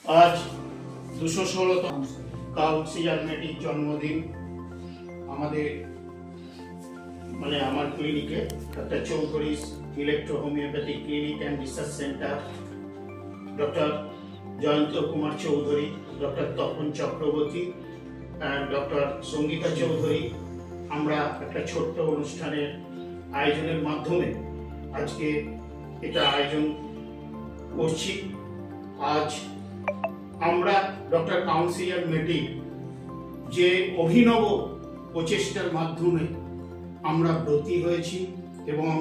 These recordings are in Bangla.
আজ ২১৬তম কাউন্সিলর মেডির জন্মদিন। আমাদের আমার ক্লিনিকে doctor Chowdhury electro homeopathic clinic and research centre, doctor Jayanta Kumar Chowdhury, doctor Tapan Chakraborty, doctor Sangeeta Chowdhury, আমরা একটা ছোট্ট অনুষ্ঠানের আয়োজনের মাধ্যমে আজকে এটা আয়োজন করছি। আজ আমরা ডক্টর কাউন্সিলর মেডি যে অভিনব প্রচেষ্টার মাধ্যমে আমরা ব্রতী হয়েছি এবং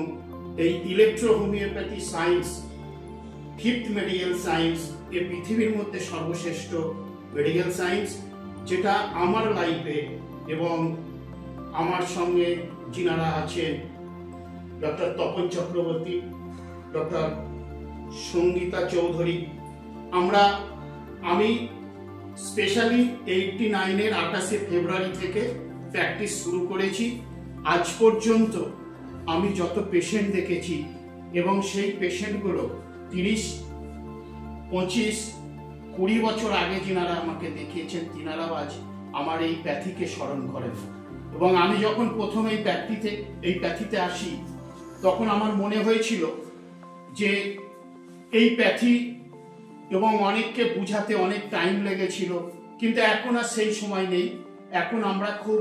এই electro homeopathy science, fifth medical science, এ পৃথিবীর মধ্যে সর্বশ্রেষ্ঠ মেডিকেল সায়েন্স, যেটা আমার লাইফে এবং আমার সঙ্গে যিনারা আছেন ডক্টর তপন চক্রবর্তী, ডক্টর সঙ্গীতা চৌধুরী, আমি স্পেশালি 89-এর 28শে ফেব্রুয়ারি থেকে প্র্যাকটিস শুরু করেছি। আজ পর্যন্ত আমি যত পেশেন্ট দেখেছি এবং সেই পেশেন্টগুলো 30, 25, 20 বছর আগে যিনারা আমাকে দেখিয়েছেন তিনারাও আজ আমার এই প্যাথিকে স্মরণ করেন। এবং আমি যখন প্রথম এই প্যাথিতে আসি তখন আমার মনে হয়েছিল যে এই প্যাথি এবং অনেককে বুঝাতে অনেক টাইম লেগেছিল, কিন্তু এখন আর সেই সময় নেই। এখন আমরা খুব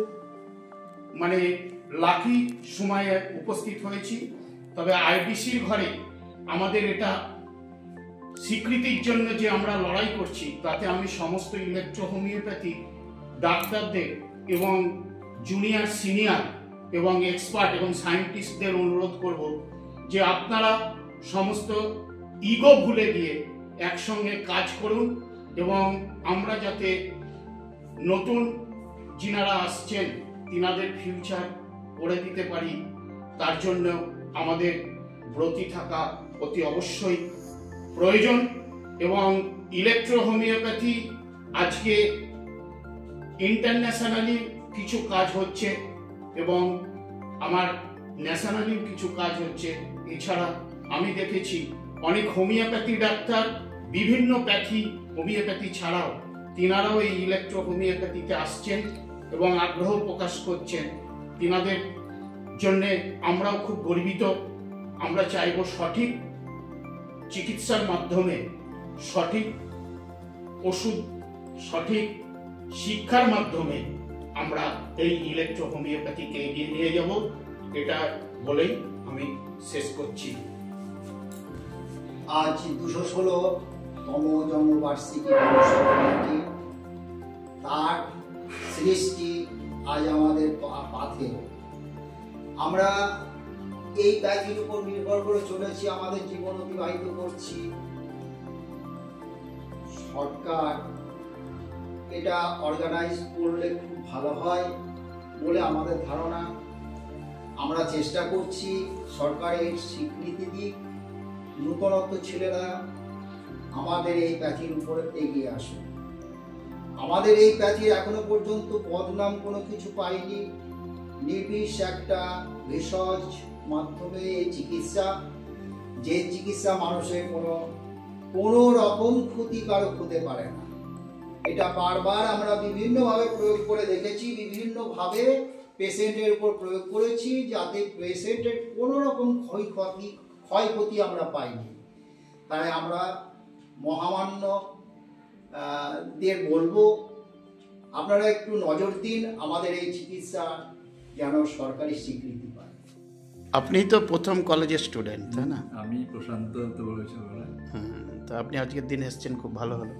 লাকি সময়ে উপস্থিত হয়েছি। তবে আইডিসির ঘরে আমাদের এটা স্বীকৃতির জন্য যে আমরা লড়াই করছি, তাতে আমি সমস্ত ইলেকট্রো হোমিওপ্যাথি ডাক্তারদের এবং জুনিয়র, সিনিয়র এবং এক্সপার্ট এবং সায়েন্টিস্টদের অনুরোধ করব যে আপনারা সমস্ত ইগো ভুলে গিয়ে একসঙ্গে কাজ করুন এবং আমরা যাতে নতুন যিনারা আসছেন তিনাদের ফিউচার করে দিতে পারি, তার জন্য আমাদের ব্রতী থাকা অতি অবশ্যই প্রয়োজন। এবং ইলেকট্রো হোমিওপ্যাথি আজকে ইন্টারন্যাশনালি কিছু কাজ হচ্ছে এবং আমার ন্যাশনালিও কিছু কাজ হচ্ছে। এছাড়া আমি দেখেছি অনেক হোমিওপ্যাথি ডাক্তার বিভিন্ন হোমিওপ্যাথি ছাড়াও তিনারাও এই ইলেকট্রো হোমিওপ্যাথিতে আসছেন এবং আগ্রহ প্রকাশ করছেন। তিনাদের জন্য আমরাও খুব গর্বিত। আমরা চাইব সঠিক চিকিৎসার মাধ্যমে, সঠিক ওষুধ, সঠিক শিক্ষার মাধ্যমে আমরা এই ইলেকট্রো হোমিওপ্যাথিকে এগিয়ে নিয়ে যাব। এটা বলেই আমি শেষ করছি। আজ ২১৬তম জন্মবার্ষিকী অনুষ্ঠানটি, তার সৃষ্টি আজ আমাদের পাথে। আমরা এই প্যাথির উপর নির্ভর করে চলেছি, আমাদের জীবন অতিবাহিত করছি। সরকার এটা অর্গানাইজ করলে খুব ভালো হয় বলে আমাদের ধারণা। আমরা চেষ্টা করছি সরকারের স্বীকৃতি দিক, নূতনত্ব ছেলেরা আমাদের এই প্যাথির উপরে এগিয়ে আসে। আমাদের এই প্যাথির এখনো পর্যন্ত বদনাম কোনো কিছু পাইনি। নির্বিষ একটা ভেষজ মাধ্যমে এই চিকিৎসা, যে চিকিৎসা মানুষের কোনো রকম ক্ষতিকারক হতে পারে না। এটা বারবার আমরা বিভিন্নভাবে প্রয়োগ করে দেখেছি, বিভিন্নভাবে পেশেন্টের উপর প্রয়োগ করেছি, যাতে পেশেন্টের কোনো রকম ক্ষয়ক্ষতি আমরা পাইনি। তাই আমরা মহামান্য দের বলবো আপনারা একটু নজর দিন, আমাদের এই চিকিৎসা যেন সরকারি স্বীকৃতি পায়। আপনি তো প্রথম কলেজের স্টুডেন্ট, তাই না? আমি প্রশান্ত বলেছি। তো আপনি আজকের দিন এসেছেন, খুব ভালো হলো।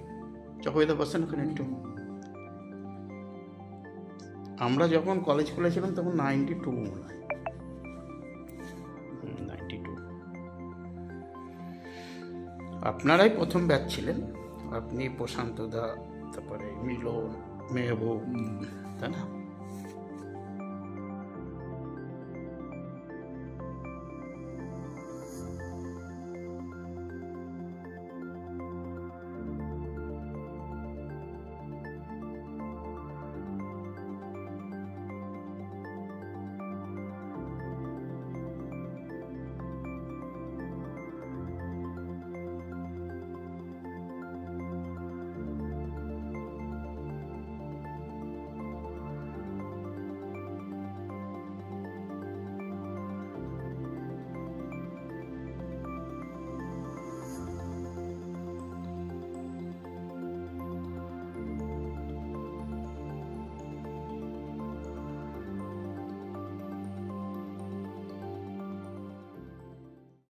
চকইদা বসেন ওখানে একটু। আমরা যখন কলেজ খুলেছিলাম তখন 92 আপনারাই প্রথম ব্যাচ ছিলেন। আপনি, প্রশান্ত দা, তারপরে মিলন, মেহবুব, তাই না?